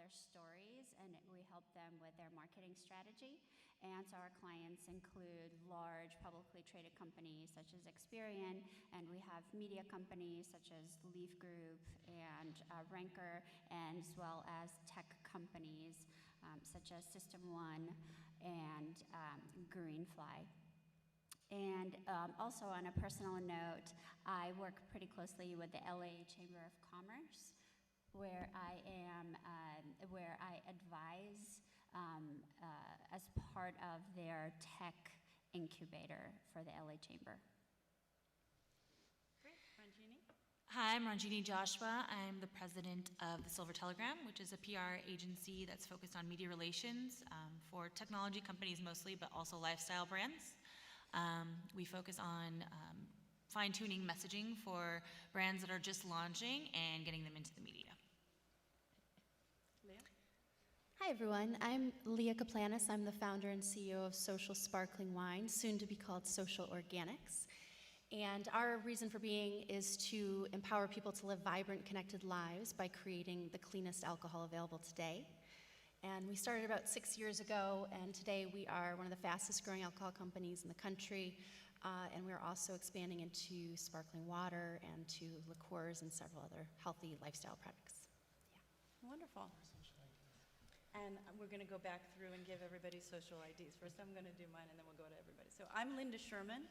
their stories, and we help them with their marketing strategy. And so our clients include large publicly traded companies such as Experian, and we have media companies such as Leaf Group and Ranker, and as well as tech companies such as System One and Greenfly. And also on a personal note, I work pretty closely with the LA Chamber of Commerce, where I advise as part of their tech incubator for the LA Chamber. Great, Ranjini. Hi, I'm Ranjini Joshua. I'm the president of the Silver Telegram, which is a PR agency that's focused on media relations for technology companies mostly, but also lifestyle brands. We focus on fine-tuning messaging for brands that are just launching and getting them into the media. Leah? Hi everyone, I'm Leah Kaplanis. I'm the founder and CEO of Social Sparkling Wine, soon to be called Social Organics. And our reason for being is to empower people to live vibrant, connected lives by creating the cleanest alcohol available today. And we started about 6 years ago, and today we are one of the fastest growing alcohol companies in the country. And we're also expanding into sparkling water and to liqueurs and several other healthy lifestyle products. Yeah. Wonderful. And we're going to go back through and give everybody social IDs. First I'm going to do mine and then we'll go to everybody. So I'm Linda Sherman,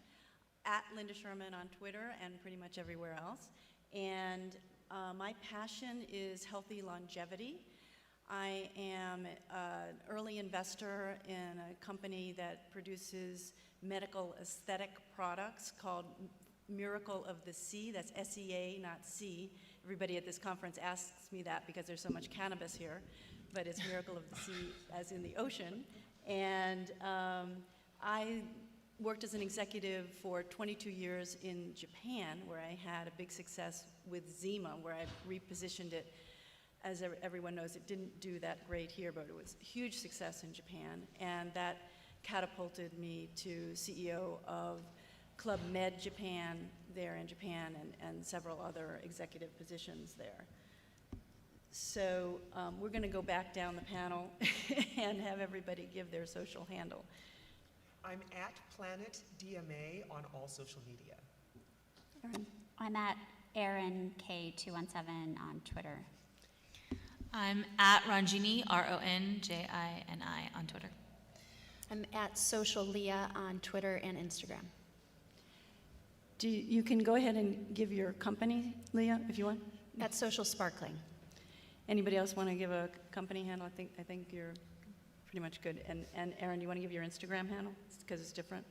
at Linda Sherman on Twitter and pretty much everywhere else. And my passion is healthy longevity. I am an early investor in a company that produces medical aesthetic products called Miracle of the Sea. That's S-E-A, not C. Everybody at this conference asks me that because there's so much cannabis here, but it's Miracle of the Sea as in the ocean. And I worked as an executive for 22 years in Japan, where I had a big success with Zima, where I repositioned it. As everyone knows, it didn't do that great here, but it was a huge success in Japan, and that catapulted me to CEO of Club Med Japan there in Japan, and several other executive positions there. So we're going to go back down the panel and have everybody give their social handle. I'm at Planet DMA on all social media. Erin? I'm at ErinK217 on Twitter. I'm at Ranjini, R-O-N-J-I-N-I on Twitter. I'm at Social Leah on Twitter and Instagram. You can go ahead and give your company, Leah, if you want. At Social Sparkling. Anybody else want to give a company handle? I think you're pretty much good. And Erin, you want to give your Instagram handle because it's different?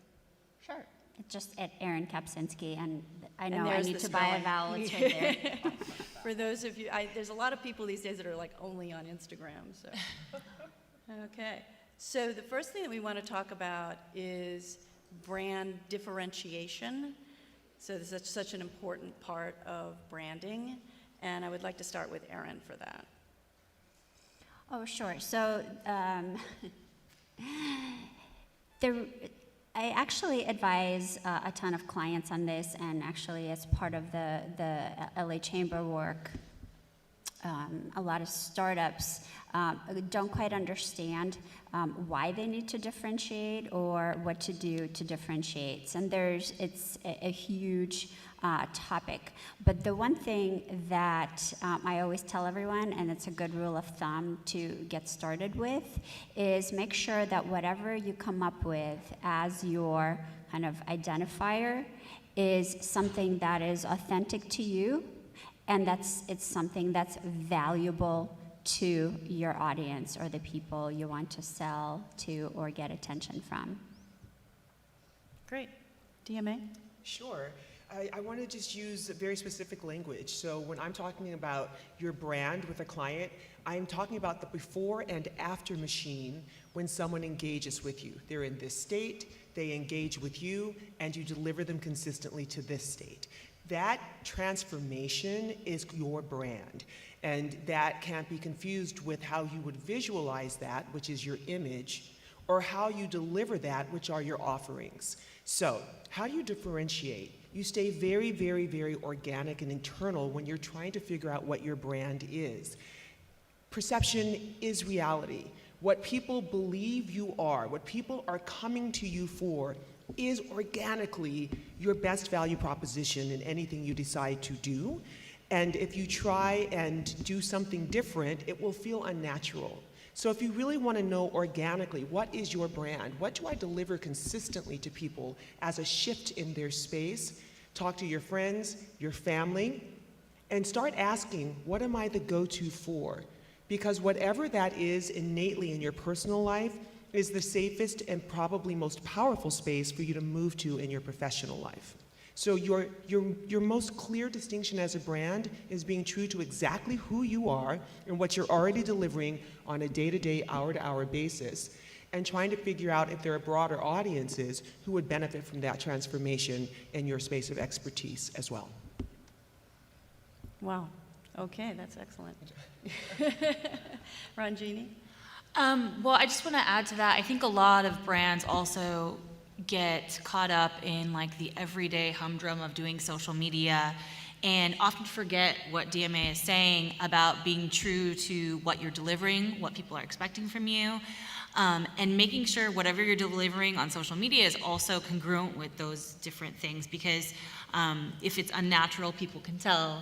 Sure. It's just at Erin Kapczynski, and I know I there's need the to buy a spelling. vowel. It's right there. For those of you, there's a lot of people these days that are like only on Instagram. So, okay. So the first thing that we want to talk about is brand differentiation. So this is such an important part of branding, and I would like to start with Erin for that. Oh, sure. So I actually advise a ton of clients on this, and actually as part of the LA Chamber work, a lot of startups don't quite understand why they need to differentiate or what to do to differentiate. And it's a huge topic. But the one thing that I always tell everyone, and it's a good rule of thumb to get started with, is make sure that whatever you come up with as your kind of identifier is something that is authentic to you, and it's something that's valuable to your audience or the people you want to sell to or get attention from. Great. DMA? Sure. I want to just use very specific language. So when I'm talking about your brand with a client, I'm talking about the before and after machine when someone engages with you. They're in this state, they engage with you, and you deliver them consistently to this state. That transformation is your brand, and that can't be confused with how you would visualize that, which is your image, or how you deliver that, which are your offerings. So, how do you differentiate? You stay very, very, very organic and internal when you're trying to figure out what your brand is. perception is reality. What people believe you are, what people are coming to you for, is organically your best value proposition in anything you decide to do. And if you try and do something different, it will feel unnatural. So if you really want to know organically, what is your brand? What do I deliver consistently to people as a shift in their space? Talk to your friends, your family, and start asking, what am I the go-to for? Because whatever that is innately in your personal life is the safest and probably most powerful space for you to move to in your professional life. So your most clear distinction as a brand is being true to exactly who you are and what you're already delivering on a day-to-day, hour-to-hour basis, and trying to figure out if there are broader audiences who would benefit from that transformation in your space of expertise as well. Wow. Okay, that's excellent. Ranjini? Well, I just want to add to that. I think a lot of brands also get caught up in like the everyday humdrum of doing social media and often forget what DMA is saying about being true to what you're delivering, what people are expecting from you, and making sure whatever you're delivering on social media is also congruent with those different things, because if it's unnatural, people can tell,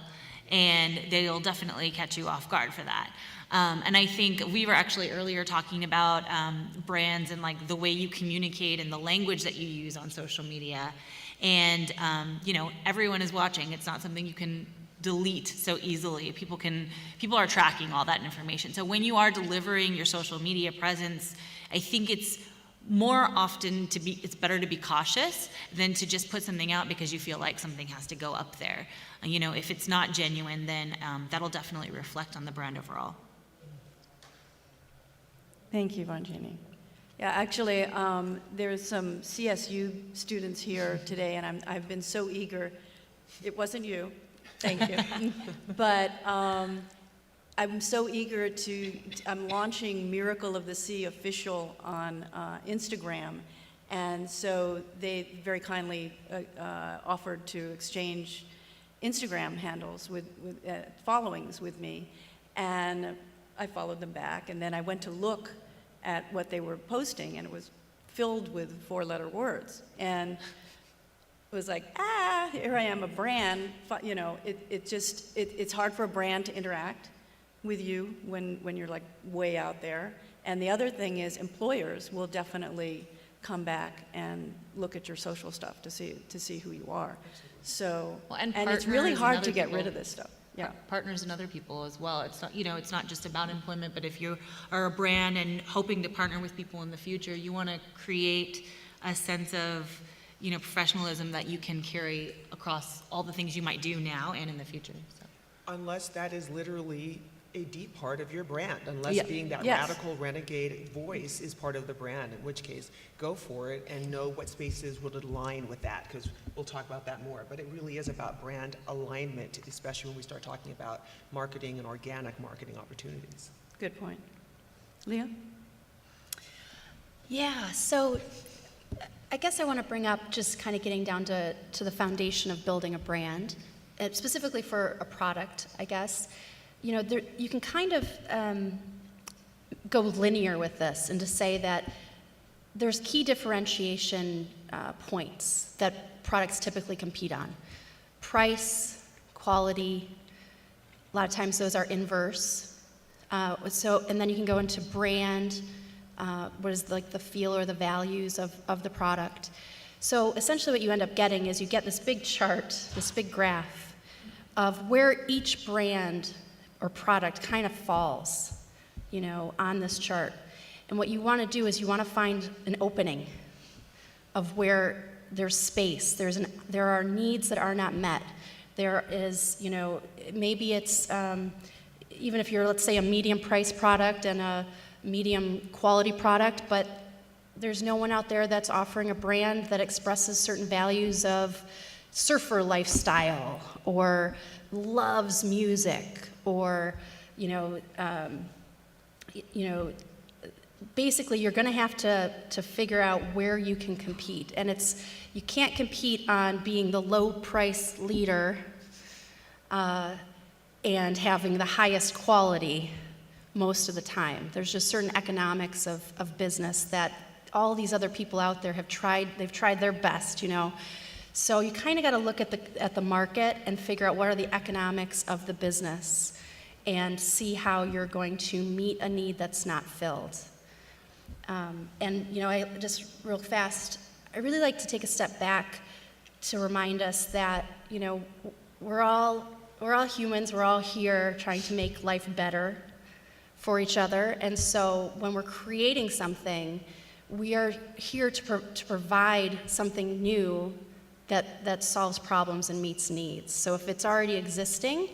and they'll definitely catch you off guard for that. And I think we were actually earlier talking about brands and like the way you communicate and the language that you use on social media. And, you know, everyone is watching. It's not something you can delete so easily. People are tracking all that information. So when you are delivering your social media presence, I think it's more often it's better to be cautious than to just put something out because you feel like something has to go up there. You know, if it's not genuine, then that'll definitely reflect on the brand overall. Thank you, Ranjini. Yeah, actually, there's some CSU students here today, and I've been so eager. It wasn't you, thank you. But I'm so eager I'm launching Miracle of the Sea official on Instagram, and so they very kindly offered to exchange Instagram handles with followings with me, and I followed them back, and then I went to look at what they were posting, and it was filled with 4-letter words, and it was like, here I am, a brand. You know, it's hard for a brand to interact with you when you're like way out there. And the other thing is, employers will definitely come back and look at your social stuff to see who you are. So, Well, and partners it's really and hard other to get rid people. of this stuff. Yeah. Partners and other people as well. It's not, you know, it's not just about employment, but if you are a brand and hoping to partner with people in the future, you want to create a sense of, you know, professionalism that you can carry across all the things you might do now and in the future. So. Unless that is literally a deep part of your brand, unless Yeah. being that Yes. radical renegade voice is part of the brand, in which case, go for it and know what spaces will align with that, because we'll talk about that more. But it really is about brand alignment, especially when we start talking about marketing and organic marketing opportunities. Good point. Leah? Yeah, so I guess I want to bring up just kind of getting down to the foundation of building a brand, specifically for a product, I guess. You know, you can kind of go linear with this and to say that there's key differentiation points that products typically compete on. Price, quality, a lot of times those are inverse. And then you can go into brand, what is like the feel or the values of the product. So essentially what you end up getting is you get this big chart, this big graph of where each brand or product kind of falls, you know, on this chart. And what you want to do is you want to find an opening of where there's space. There are needs that are not met. There is, you know, maybe it's, even if you're, let's say, a medium price product and a medium quality product, but there's no one out there that's offering a brand that expresses certain values of surfer lifestyle or loves music or, basically you're going to have to figure out where you can compete. And you can't compete on being the low price leader and having the highest quality most of the time. There's just certain economics of business that all these other people out there they've tried their best, you know. So you kind of got to look at the market and figure out what are the economics of the business and see how you're going to meet a need that's not filled. And, you know, I just real fast, I really like to take a step back to remind us that, you know, we're all humans, we're all here trying to make life better for each other. And so when we're creating something, we are here to provide something new that solves problems and meets needs. So if it's already existing,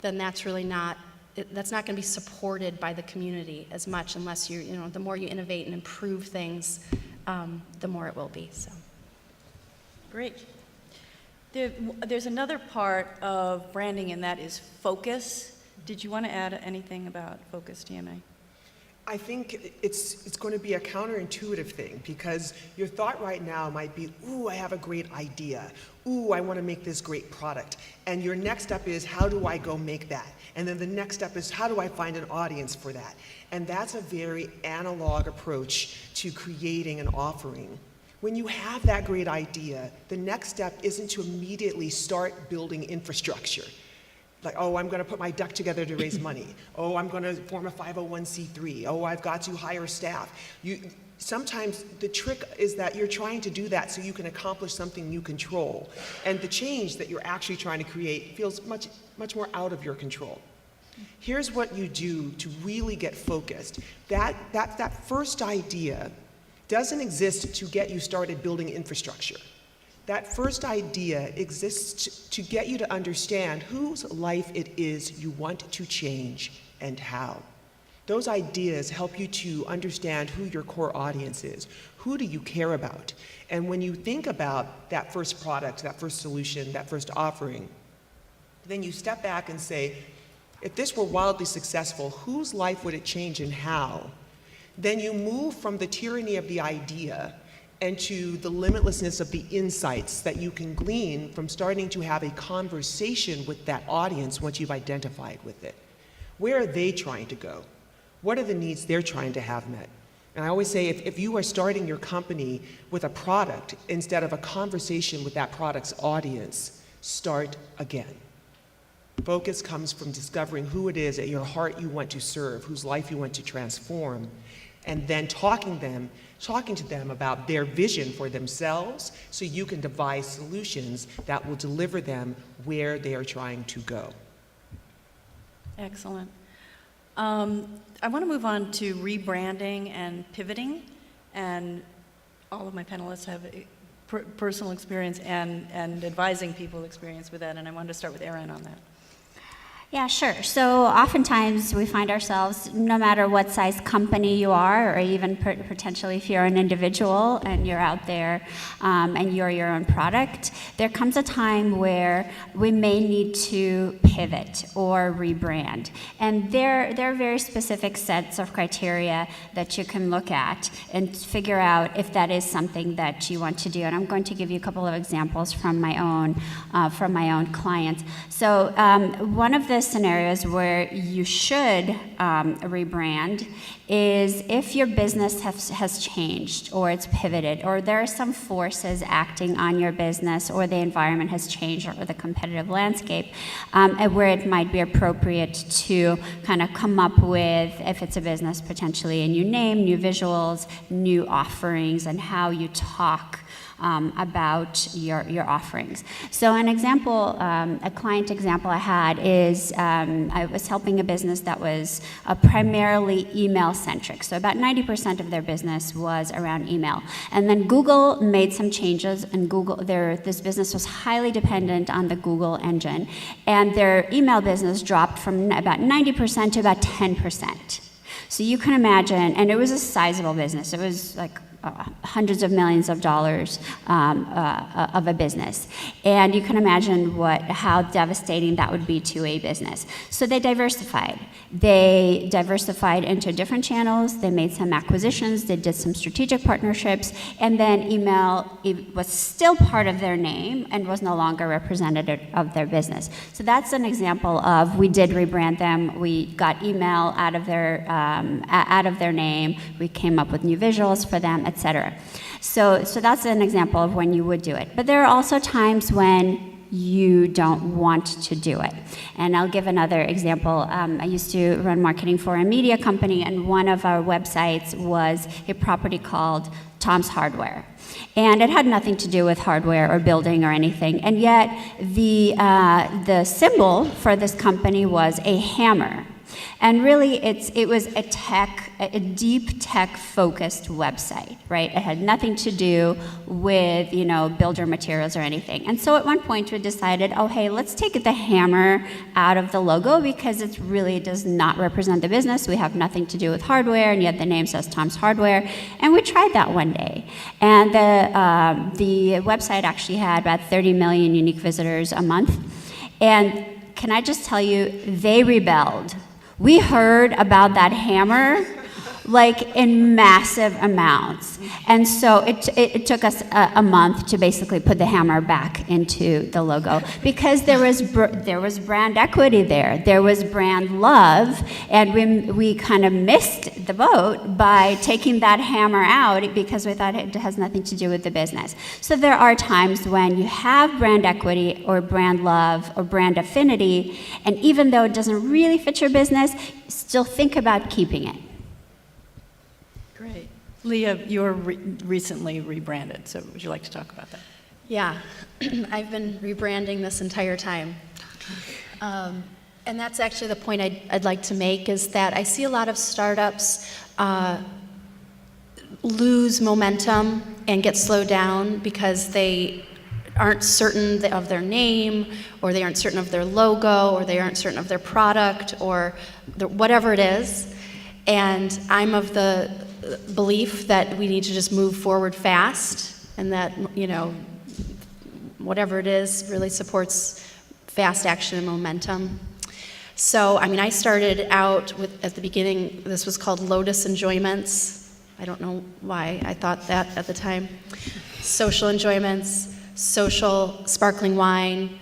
then that's really not going to be supported by the community as much unless you know, the more you innovate and improve things, the more it will be, so. Great. There's another part of branding, and that is focus. Did you want to add anything about focus, TMA? I think it's going to be a counterintuitive thing, because your thought right now might be, ooh, I have a great idea. Ooh, I want to make this great product. And your next step is, how do I go make that? And then the next step is, how do I find an audience for that? And that's a very analog approach to creating an offering. When you have that great idea, the next step isn't to immediately start building infrastructure. Like, oh, I'm going to put my deck together to raise money. Oh, I'm going to form a 501c3. Oh, I've got to hire staff. Sometimes the trick is that you're trying to do that so you can accomplish something you control. And the change that you're actually trying to create feels much, much more out of your control. Here's what you do to really get focused. That first idea doesn't exist to get you started building infrastructure. That first idea exists to get you to understand whose life it is you want to change and how. Those ideas help you to understand who your core audience is. Who do you care about? And when you think about that first product, that first solution, that first offering, then you step back and say, if this were wildly successful, whose life would it change and how? Then you move from the tyranny of the idea and to the limitlessness of the insights that you can glean from starting to have a conversation with that audience once you've identified with it. Where are they trying to go? What are the needs they're trying to have met? And I always say, if you are starting your company with a product instead of a conversation with that product's audience, start again. Focus comes from discovering who it is at your heart you want to serve, whose life you want to transform, and then talking to them about their vision for themselves so you can devise solutions that will deliver them where they are trying to go. Excellent. I want to move on to rebranding and pivoting, and all of my panelists have personal experience and advising people experience with that, and I wanted to start with Erin on that. Yeah, sure. So oftentimes we find ourselves, no matter what size company you are, or even potentially if you're an individual and you're out there and you're your own product, there comes a time where we may need to pivot or rebrand. And there are very specific sets of criteria that you can look at and figure out if that is something that you want to do. And I'm going to give you a couple of examples from my own clients. So one of the scenarios where you should rebrand is if your business has changed or it's pivoted, or there are some forces acting on your business, or the environment has changed, or the competitive landscape, where it might be appropriate to kind of come up with, if it's a business, potentially a new name, new visuals, new offerings, and how you talk about your offerings. So an example, a client example I had is I was helping a business that was primarily email-centric. So about 90% of their business was around email. And then Google made some changes, and this business was highly dependent on the Google engine. And their email business dropped from about 90% to about 10%. So you can imagine, and it was a sizable business. It was like hundreds of millions of dollars of a business. And you can imagine how devastating that would be to a business. So they diversified. They diversified into different channels. They made some acquisitions. They did some strategic partnerships. And then email was still part of their name and was no longer representative of their business. So that's an example of, we did rebrand them. We got email out of their name. We came up with new visuals for them, etc. So that's an example of when you would do it. But there are also times when you don't want to do it. And I'll give another example. I used to run marketing for a media company, and one of our websites was a property called Tom's Hardware. And it had nothing to do with hardware or building or anything. And yet the symbol for this company was a hammer. And really, it was a deep tech-focused website, right? It had nothing to do with, builder materials or anything. And so at one point, we decided, oh, hey, let's take the hammer out of the logo because it really does not represent the business. We have nothing to do with hardware, and yet the name says Tom's Hardware. And we tried that one day. And the website actually had about 30 million unique visitors a month. And can I just tell you, they rebelled. We heard about that hammer like in massive amounts. And so it took us a month to basically put the hammer back into the logo because there was brand equity there. There was brand love, and we kind of missed the boat by taking that hammer out because we thought it has nothing to do with the business. So there are times when you have brand equity or brand love or brand affinity, and even though it doesn't really fit your business, still think about keeping it. Great. Leah, you're recently rebranded, so would you like to talk about that? Yeah, I've been rebranding this entire time. And that's actually the point I'd like to make, is that I see a lot of startups lose momentum and get slowed down because they aren't certain of their name, or they aren't certain of their logo, or they aren't certain of their product, or whatever it is. And I'm of the belief that we need to just move forward fast, and that, whatever it is really supports fast action and momentum. So, I started out with, at the beginning, this was called Lotus Enjoyments. I don't know why I thought that at the time. Social Enjoyments, Social Sparkling Wine.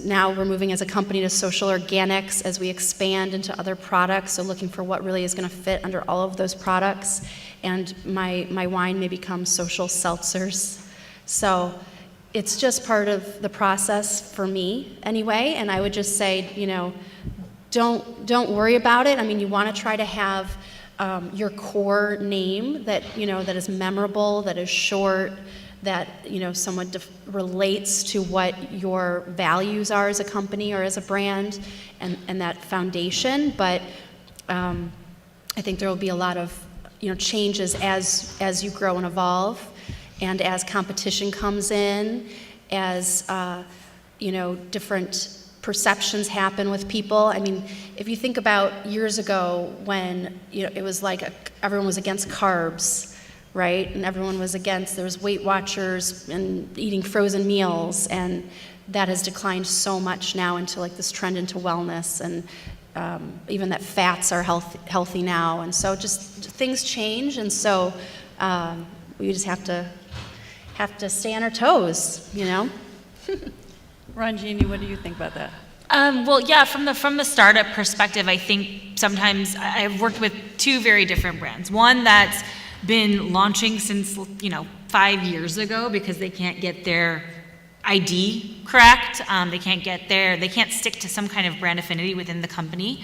Now we're moving as a company to Social Organics as we expand into other products, so looking for what really is going to fit under all of those products. And my wine may become Social Seltzers. So it's just part of the process for me anyway, and I would just say, don't worry about it. You want to try to have your core name that, that is memorable, that is short, that somewhat relates to what your values are as a company or as a brand, and that foundation. But I think there will be a lot of changes as you grow and evolve, and as competition comes in, as different perceptions happen with people. If you think about years ago when it was like everyone was against carbs, right? And everyone was against, there was Weight Watchers and eating frozen meals, and that has declined so much now into like this trend into wellness, and even that fats are healthy now. And so just things change, and so we just have to stay on our toes, Ranjini, what do you think about that? Well, yeah, from the startup perspective, I think sometimes I've worked with two very different brands. One that's been launching since 5 years ago because they can't get their ID correct. They can't stick to some kind of brand affinity within the company.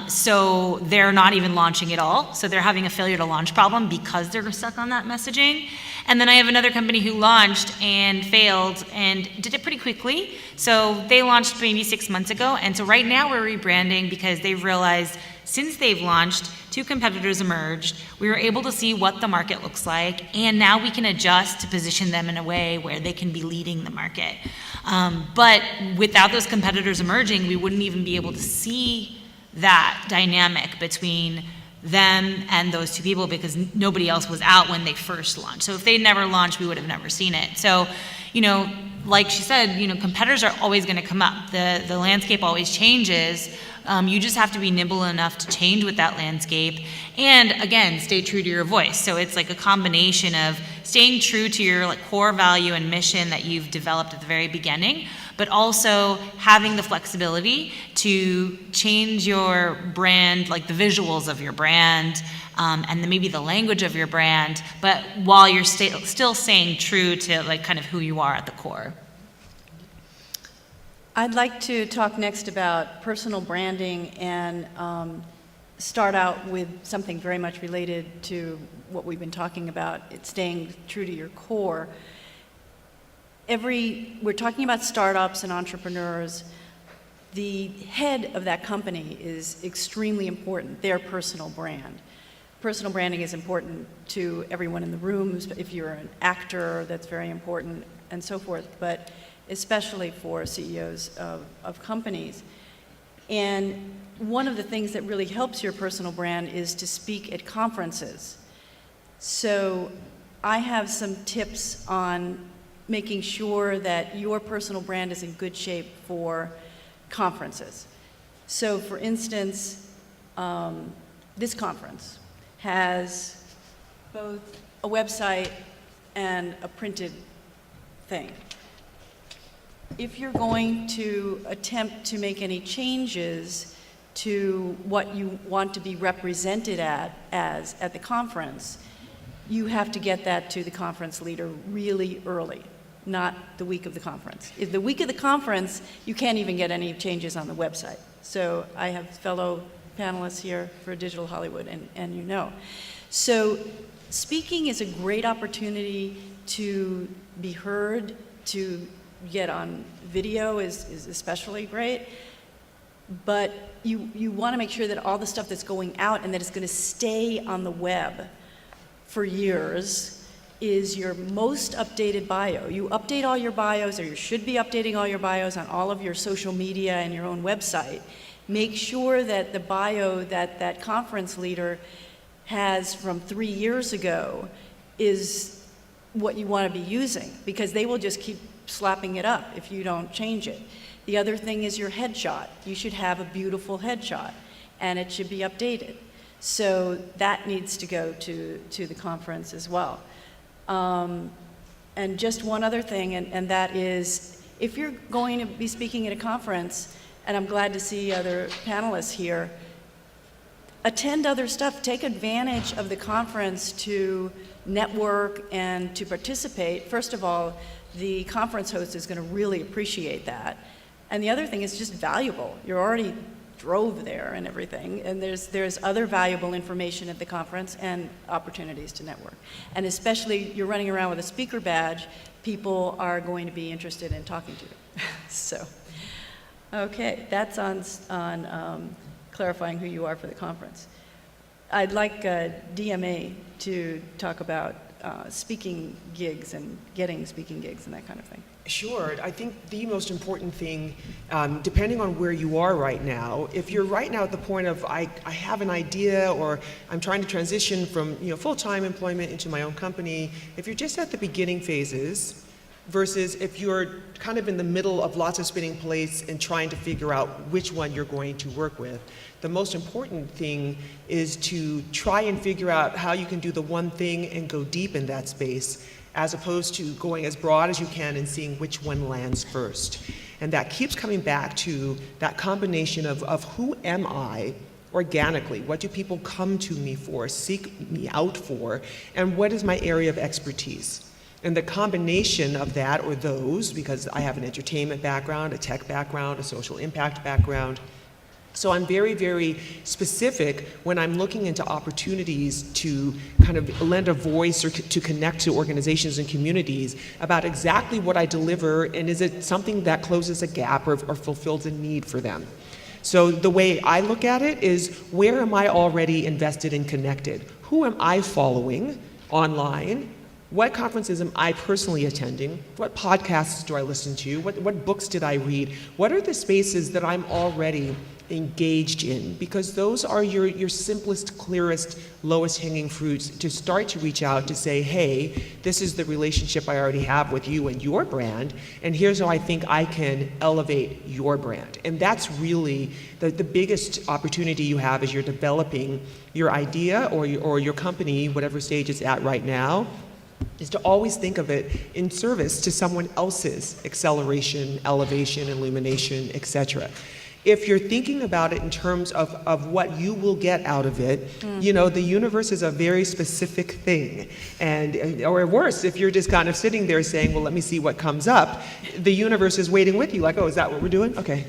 So they're not even launching at all. So they're having a failure to launch problem because they're stuck on that messaging. And then I have another company who launched and failed and did it pretty quickly. So they launched maybe 6 months ago. And so right now we're rebranding because they've realized since they've launched, 2 competitors emerged. We were able to see what the market looks like, and now we can adjust to position them in a way where they can be leading the market. But without those competitors emerging, we wouldn't even be able to see that dynamic between them and those two people because nobody else was out when they first launched. So if they never launched, we would have never seen it. So, like she said, competitors are always going to come up. The landscape always changes. You just have to be nimble enough to change with that landscape. And again, stay true to your voice. So it's like a combination of staying true to your core value and mission that you've developed at the very beginning, but also having the flexibility to change your brand, like the visuals of your brand, and maybe the language of your brand, but while you're still staying true to kind of who you are at the core. I'd like to talk next about personal branding and start out with something very much related to what we've been talking about, it's staying true to your core. We're talking about startups and entrepreneurs. The head of that company is extremely important, their personal brand. Personal branding is important to everyone in the room. If you're an actor, that's very important, and so forth, but especially for CEOs of companies. And one of the things that really helps your personal brand is to speak at conferences. So I have some tips on making sure that your personal brand is in good shape for conferences. So for instance, this conference has both a website and a printed thing. If you're going to attempt to make any changes to what you want to be represented at the conference, you have to get that to the conference leader really early, not the week of the conference. If the week of the conference, you can't even get any changes on the website. So I have fellow panelists here for Digital Hollywood, and you know. So speaking is a great opportunity to be heard, to get on video is especially great, but you want to make sure that all the stuff that's going out and that it's going to stay on the web for years is your most updated bio. You update all your bios, or you should be updating all your bios on all of your social media and your own website. Make sure that the bio that that conference leader has from 3 years ago is what you want to be using, because they will just keep slapping it up if you don't change it. The other thing is your headshot. You should have a beautiful headshot, and it should be updated. So that needs to go to the conference as well. And just one other thing, and that is, if you're going to be speaking at a conference, and I'm glad to see other panelists here, attend other stuff. Take advantage of the conference to network and to participate. First of all, the conference host is going to really appreciate that. And the other thing is just valuable. You already drove there and everything, and there's other valuable information at the conference and opportunities to network. And especially, you're running around with a speaker badge, people are going to be interested in talking to you. So, okay, that's on clarifying who you are for the conference. I'd like DMA to talk about speaking gigs and getting speaking gigs and that kind of thing. Sure. I think the most important thing, depending on where you are right now, if you're right now at the point of I have an idea, or I'm trying to transition from full-time employment into my own company, if you're just at the beginning phases, versus if you're kind of in the middle of lots of spinning plates and trying to figure out which one you're going to work with, the most important thing is to try and figure out how you can do the one thing and go deep in that space, as opposed to going as broad as you can and seeing which one lands first. And that keeps coming back to that combination of who am I organically? What do people come to me for, seek me out for, and what is my area of expertise? And the combination of that, or those, because I have an entertainment background, a tech background, a social impact background, so I'm very, very specific when I'm looking into opportunities to kind of lend a voice or to connect to organizations and communities about exactly what I deliver, and is it something that closes a gap or fulfills a need for them. So the way I look at it is, where am I already invested and connected? Who am I following online? What conferences am I personally attending? What podcasts do I listen to? What books did I read? What are the spaces that I'm already engaged in, because those are your simplest, clearest, lowest hanging fruits to start to reach out to say, hey, this is the relationship I already have with you and your brand, and here's how I think I can elevate your brand. And that's really the biggest opportunity you have as you're developing your idea or your company, whatever stage it's at right now, is to always think of it in service to someone else's acceleration, elevation, illumination, etc. If you're thinking about it in terms of what you will get out of it, you know, the universe is a very specific thing. And, or worse, if you're just kind of sitting there saying, well, let me see what comes up, the universe is waiting with you, like, oh, is that what we're doing? Okay,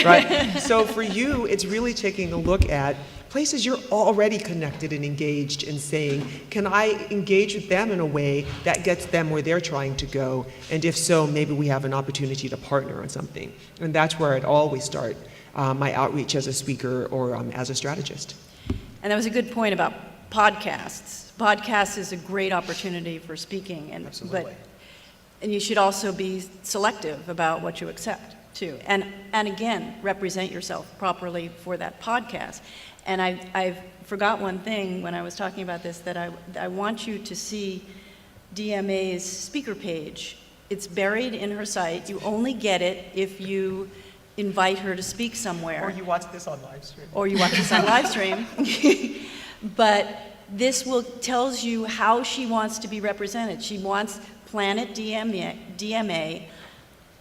right? So for you, it's really taking a look at places you're already connected and engaged and saying, can I engage with them in a way that gets them where they're trying to go? And if so, maybe we have an opportunity to partner on something. And that's where I'd always start my outreach as a speaker or as a strategist. And that was a good point about podcasts. Podcasts is a great opportunity for speaking, and Absolutely. and you should also be selective about what you accept too. And again, represent yourself properly for that podcast. And I forgot one thing when I was talking about this, that I want you to see DMA's speaker page. It's buried in her site. You only get it if you invite her to speak somewhere. Or you watch this on live stream. Or you watch this on live stream. But this tells you how she wants to be represented. She wants Planet DMA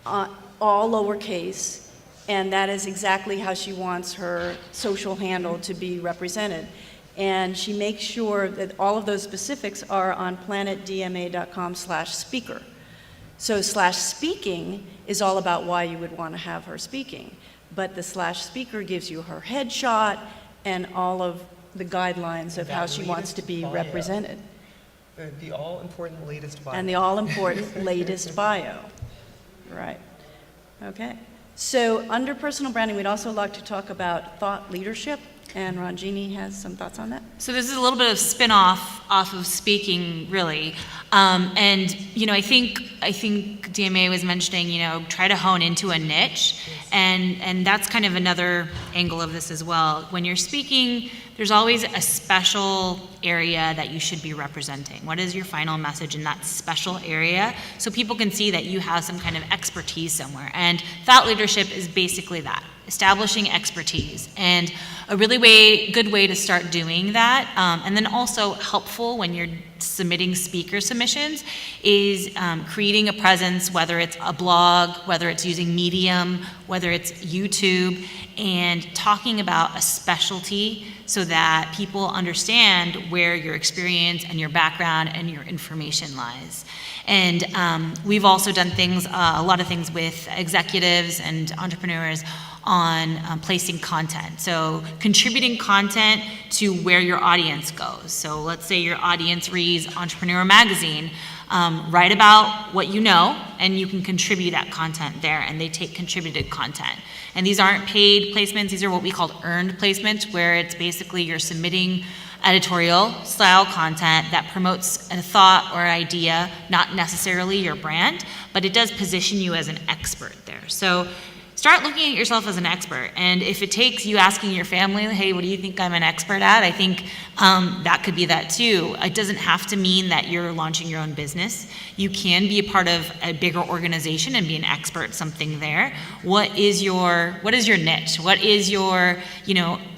all lowercase, and that is exactly how she wants her social handle to be represented. And she makes sure that all of those specifics are on planetdma.com/speaker. So /speaking is all about why you would want to have her speaking. But the /speaker gives you her headshot and all of the guidelines of how she wants to be represented. The all-important latest bio. And the all-important latest bio. Right. Okay. So under personal branding, we'd also like to talk about thought leadership, and Ranjini has some thoughts on that. So this is a little bit of spin-off off of speaking, really. And, you know, I think DMA was mentioning, you know, try to hone into a niche. And that's kind of another angle of this as well. When you're speaking, there's always a special area that you should be representing. What is your final message in that special area? So people can see that you have some kind of expertise somewhere. And thought leadership is basically that, establishing expertise. And a really good way to start doing that, and then also helpful when you're submitting speaker submissions, is creating a presence, whether it's a blog, whether it's using Medium, whether it's YouTube, and talking about a specialty so that people understand where your experience and your background and your information lies. And we've also done things, a lot of things with executives and entrepreneurs on placing content. So contributing content to where your audience goes. So let's say your audience reads Entrepreneur Magazine, write about what you know, and you can contribute that content there, and they take contributed content. And these aren't paid placements, these are what we call earned placements, where it's basically you're submitting editorial style content that promotes a thought or idea, not necessarily your brand, but it does position you as an expert there. So start looking at yourself as an expert. And if it takes you asking your family, hey, what do you think I'm an expert at? I think that could be that too. It doesn't have to mean that you're launching your own business. You can be a part of a bigger organization and be an expert at something there. What is your niche? What is your,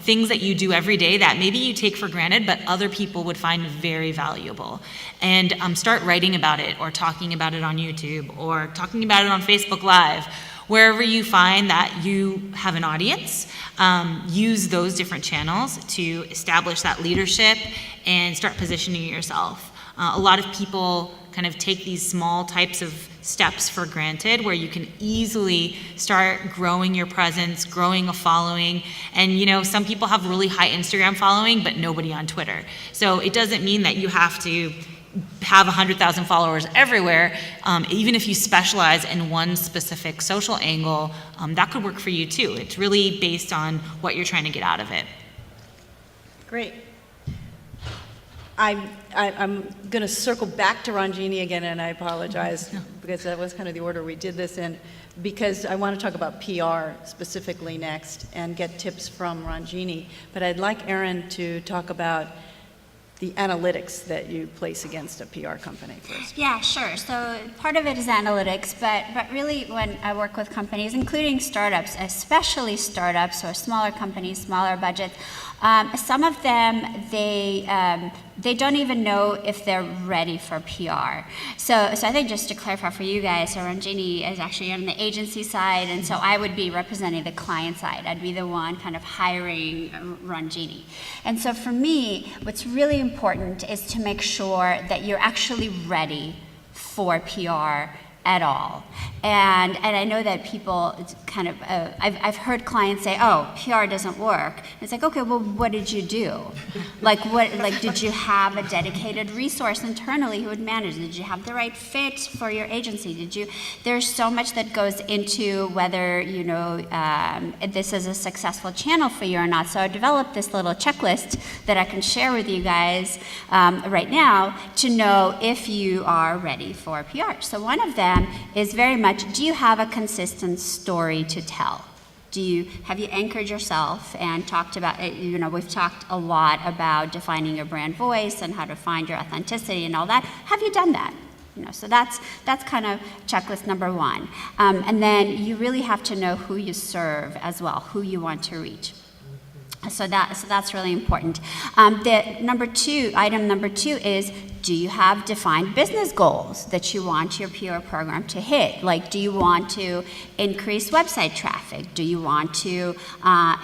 things that you do every day that maybe you take for granted, but other people would find very valuable? And start writing about it, or talking about it on YouTube, or talking about it on Facebook Live. Wherever you find that you have an audience, use those different channels to establish that leadership and start positioning yourself. A lot of people kind of take these small types of steps for granted, where you can easily start growing your presence, growing a following. And some people have really high Instagram following, but nobody on Twitter. So it doesn't mean that you have to have 100,000 followers everywhere. Even if you specialize in one specific social angle, that could work for you too. It's really based on what you're trying to get out of it. Great. I'm going to circle back to Ranjini again, and I apologize because that was kind of the order we did this in. because I want to talk about PR specifically next and get tips from Ranjini. But I'd like Erin to talk about the analytics that you place against a PR company first. Yeah, sure. So part of it is analytics, but really when I work with companies, including startups, especially startups or smaller companies, smaller budgets, some of them, they don't even know if they're ready for PR. So I think just to clarify for you guys, so Ranjini is actually on the agency side, and so I would be representing the client side. I'd be the one kind of hiring Ranjini. And so for me, what's really important is to make sure that you're actually ready for PR at all. And I know that people kind of, I've heard clients say, oh, PR doesn't work. It's like, okay, well, what did you do? Like, did you have a dedicated resource internally who would manage? Did you have the right fit for your agency? There's so much that goes into whether, this is a successful channel for you or not. So I developed this little checklist that I can share with you guys right now to know if you are ready for PR. So one of them is very much, do you have a consistent story to tell? Have you anchored yourself and talked about, we've talked a lot about defining your brand voice and how to find your authenticity and all that. Have you done that? So that's kind of checklist number one. And then you really have to know who you serve as well, who you want to reach. So that's really important. Item number two is, do you have defined business goals that you want your PR program to hit? Like, do you want to increase website traffic? Do you want to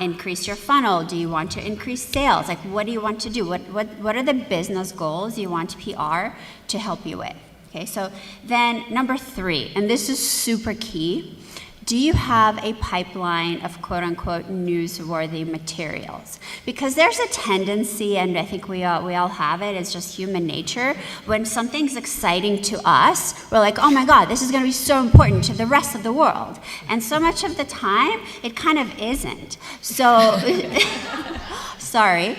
increase your funnel? Do you want to increase sales? Like, what do you want to do? What are the business goals you want PR to help you with? Okay, so then number three, and this is super key. Do you have a pipeline of quote-unquote newsworthy materials? Because there's a tendency, and I think we all have it, it's just human nature, when something's exciting to us, we're like, oh my God, this is gonna be so important to the rest of the world. And so much of the time, it kind of isn't. So, sorry.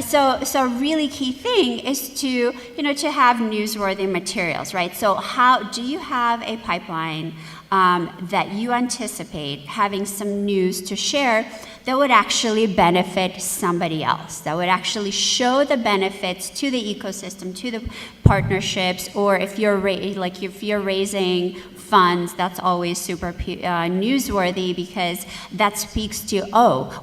So a really key thing is to have newsworthy materials, right? So how do you have a pipeline that you anticipate having some news to share that would actually benefit somebody else, that would actually show the benefits to the ecosystem, to the partnerships, or if you're raising funds, that's always super newsworthy because that speaks to,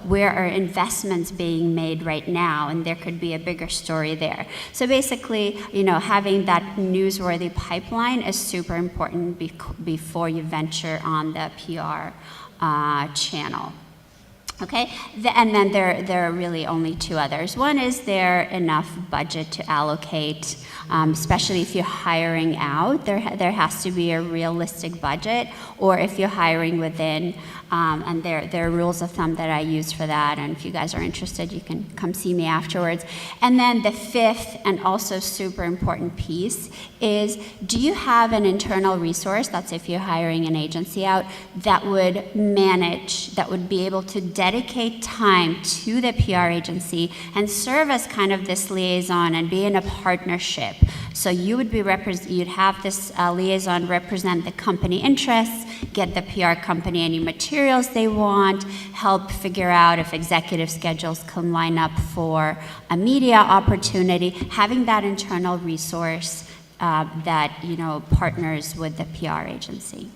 where are investments being made right now, and there could be a bigger story there. So basically, having that newsworthy pipeline is super important before you venture on the PR channel. Okay, and then there are really only two others. One is there enough budget to allocate, especially if you're hiring out. There has to be a realistic budget, or if you're hiring within, and there are rules of thumb that I use for that, and if you guys are interested, you can come see me afterwards. And then the fifth, and also super important piece, is do you have an internal resource, that's if you're hiring an agency out, that would be able to dedicate time to the PR agency and serve as kind of this liaison and be in a partnership. So you'd have this liaison represent the company interests, get the PR company any materials they want, help figure out if executive schedules can line up for a media opportunity, having that internal resource that partners with the PR agency.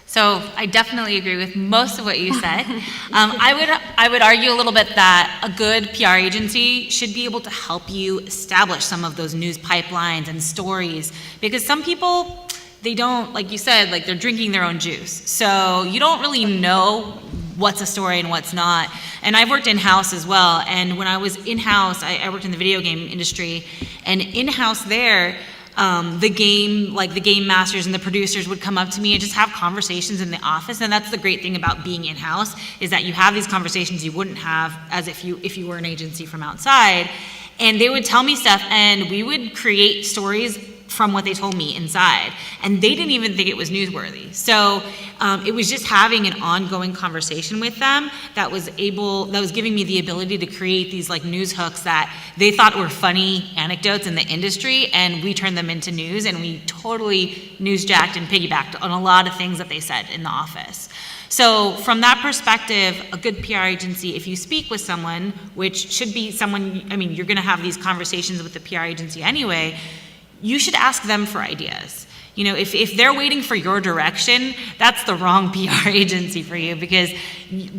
So I definitely agree with most of what you said. I would argue a little bit that a good PR agency should be able to help you establish some of those news pipelines and stories, because some people, they don't, like you said, like they're drinking their own juice. So you don't really know what's a story and what's not. And I've worked in-house as well. And when I was in-house, I worked in the video game industry, and in-house there, the game masters and the producers would come up to me and just have conversations in the office. And that's the great thing about being in-house, is that you have these conversations you wouldn't have as if you were an agency from outside. And they would tell me stuff, and we would create stories from what they told me inside, and they didn't even think it was newsworthy. So it was just having an ongoing conversation with them that was giving me the ability to create these like news hooks that they thought were funny anecdotes in the industry, and we turned them into news, and we totally newsjacked and piggybacked on a lot of things that they said in the office. So from that perspective, a good PR agency, if you speak with someone, which should be someone, I mean, you're gonna have these conversations with the PR agency anyway, you should ask them for ideas. You know, if they're waiting for your direction, that's the wrong PR agency for you, because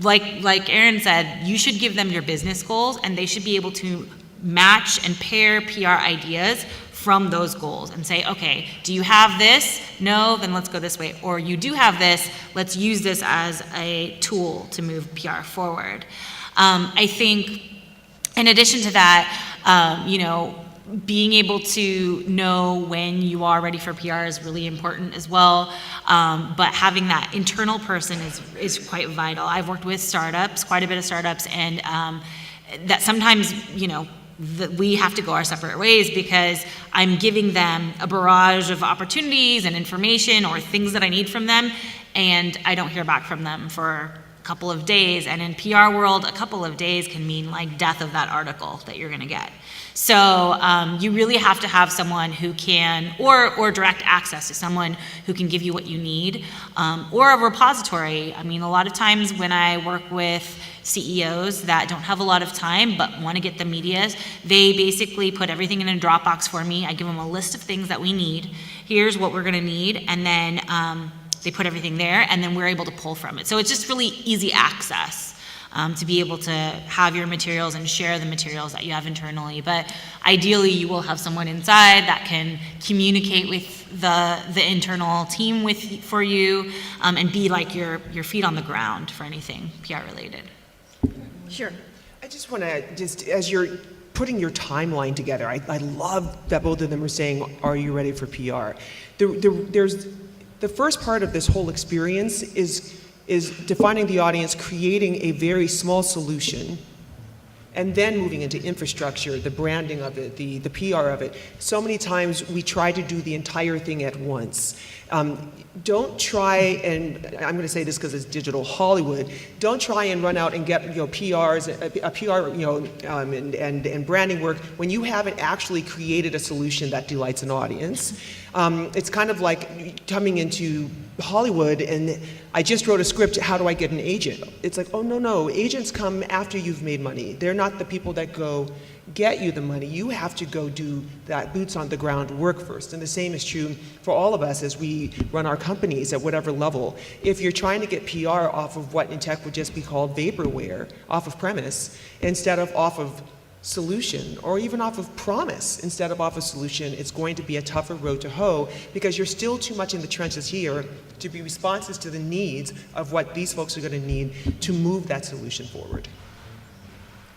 like Erin said, you should give them your business goals, and they should be able to match and pair PR ideas from those goals and say, okay, do you have this? No, then let's go this way. Or you do have this, let's use this as a tool to move PR forward. I think in addition to that, you know, being able to know when you are ready for PR is really important as well. But having that internal person is quite vital. I've worked with startups, quite a bit of startups, and that sometimes, you know, that we have to go our separate ways because I'm giving them a barrage of opportunities and information or things that I need from them, and I don't hear back from them for a couple of days. And in PR world, a couple of days can mean like death of that article that you're gonna get. So you really have to have someone who can, or direct access to someone who can give you what you need, or a repository. I mean, a lot of times when I work with CEOs that don't have a lot of time but want to get the media, they basically put everything in a Dropbox for me. I give them a list of things that we need. Here's what we're going to need, and then they put everything there, and then we're able to pull from it. So it's just really easy access to be able to have your materials and share the materials that you have internally. But ideally, you will have someone inside that can communicate with the internal team for you, and be like your feet on the ground for anything PR related. Sure. I just want to, as you're putting your timeline together, I love that both of them are saying, are you ready for PR? There's the first part of this whole experience is defining the audience, creating a very small solution, and then moving into infrastructure, the branding of it, the PR of it. So many times we try to do the entire thing at once. Don't try, and I'm going to say this because it's digital Hollywood, don't try and run out and get PRs, a PR, and branding work when you haven't actually created a solution that delights an audience. It's kind of like coming into Hollywood and I just wrote a script, how do I get an agent? It's like, oh no, agents come after you've made money. They're not the people that go get you the money. You have to go do that boots on the ground work first. And the same is true for all of us as we run our companies at whatever level. If you're trying to get PR off of what in tech would just be called vaporware, off of premise, instead of off of solution, or even off of promise instead of off of solution, it's going to be a tougher road to hoe because you're still too much in the trenches here to be responsive to the needs of what these folks are going to need to move that solution forward.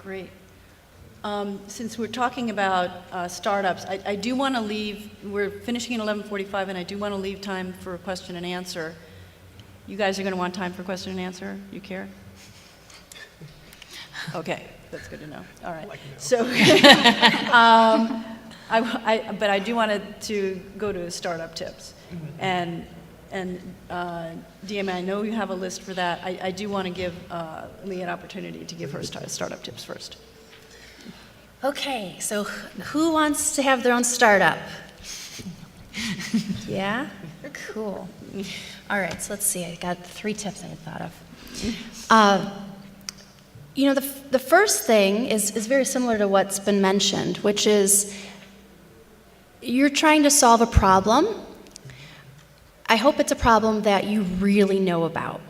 Great. Since we're talking about startups, I do want to leave, we're finishing at 11:45, and I do want to leave time for a question and answer. You guys are going to want time for question and answer? You care? Okay, that's good to know. All right. So, but I do want to go to startup tips. And DMA, I know you have a list for that. I do want to give Lee an opportunity to give her startup tips first. Okay, so who wants to have their own startup? Yeah? Cool. All right, so let's see. I got 3 tips I had thought of. You know, the first thing is very similar to what's been mentioned, which is you're trying to solve a problem. I hope it's a problem that you really know about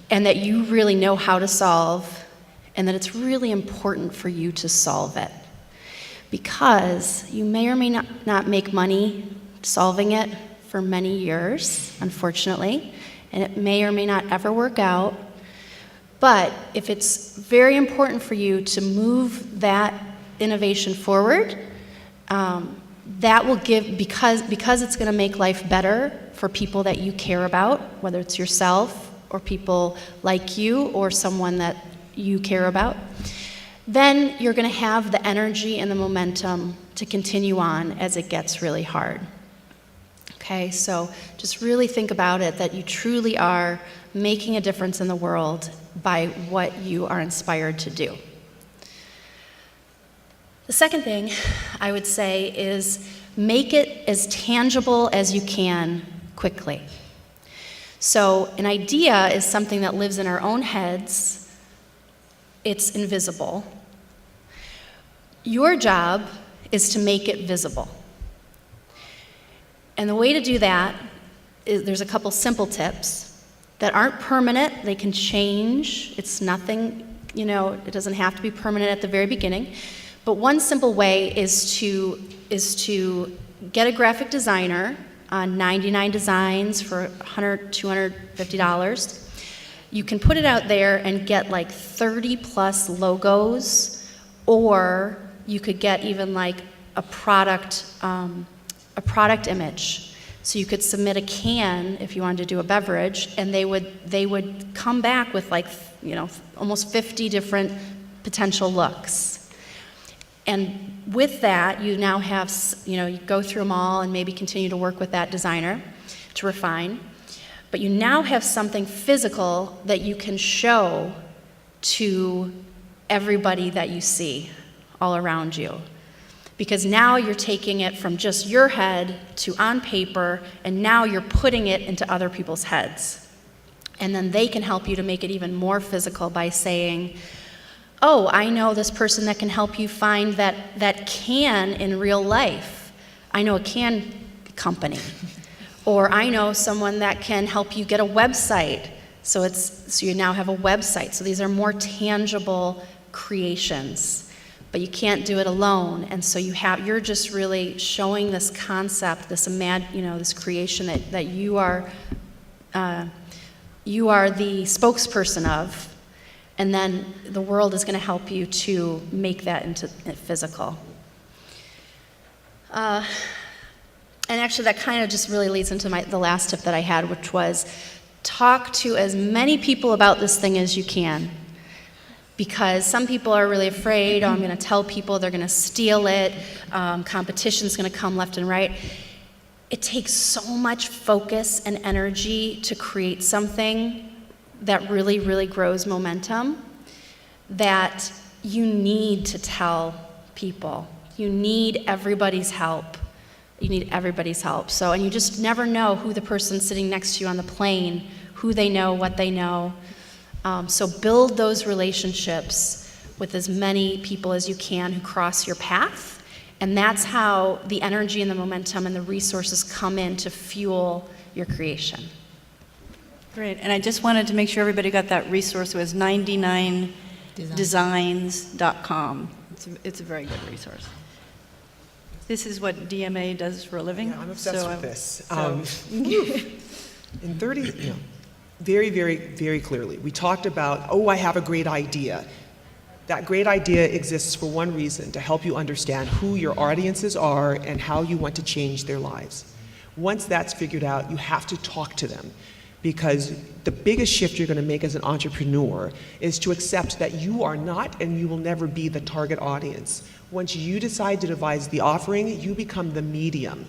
and that you really know how to solve, and that it's really important for you to solve it. Because you may or may not make money solving it for many years, unfortunately, and it may or may not ever work out. But if it's very important for you to move that innovation forward, that will give, because it's going to make life better for people that you care about, whether it's yourself or people like you or someone that you care about, then you're going to have the energy and the momentum to continue on as it gets really hard. Okay, so just really think about it, that you truly are making a difference in the world by what you are inspired to do. The second thing I would say is make it as tangible as you can quickly. So an idea is something that lives in our own heads. It's invisible. Your job is to make it visible. And the way to do that is, there's a couple simple tips that aren't permanent. They can change. It's nothing, it doesn't have to be permanent at the very beginning. But one simple way is to get a graphic designer on 99 Designs for $100, $250. You can put it out there and get like 30 plus logos, or you could get even like a product image. So you could submit a can if you wanted to do a beverage, and they would come back with like, almost 50 different potential looks. And with that, you now have, you go through them all and maybe continue to work with that designer to refine. But you now have something physical that you can show to everybody that you see all around you. Because now you're taking it from just your head to on paper, and now you're putting it into other people's heads. And then they can help you to make it even more physical by saying, oh, I know this person that can help you find that can in real life. I know a can company. Or I know someone that can help you get a website. So you now have a website. So these are more tangible creations. But you can't do it alone. And so you're just really showing this concept, this creation that you are the spokesperson of. And then the world is going to help you to make that into physical. And actually, that kind of just really leads into the last tip that I had, which was talk to as many people about this thing as you can. Because some people are really afraid, I'm going to tell people, they're going to steal it, competition's going to come left and right. It takes so much focus and energy to create something that really, really grows momentum, that you need to tell people. You need everybody's help. You need everybody's help. So, and you just never know who the person sitting next to you on the plane, who they know, what they know. So build those relationships with as many people as you can who cross your path. And that's how the energy and the momentum and the resources come in to fuel your creation. Great, and I just wanted to make sure everybody got that resource. It was 99designs.com. It's a very good resource. This is what DMA does for a living. Yeah, I'm obsessed so with this. so- In 30, very, very, very clearly, we talked about, I have a great idea. That great idea exists for one reason, to help you understand who your audiences are and how you want to change their lives. Once that's figured out, you have to talk to them. Because the biggest shift you're going to make as an entrepreneur is to accept that you are not and you will never be the target audience. Once you decide to devise the offering, you become the medium.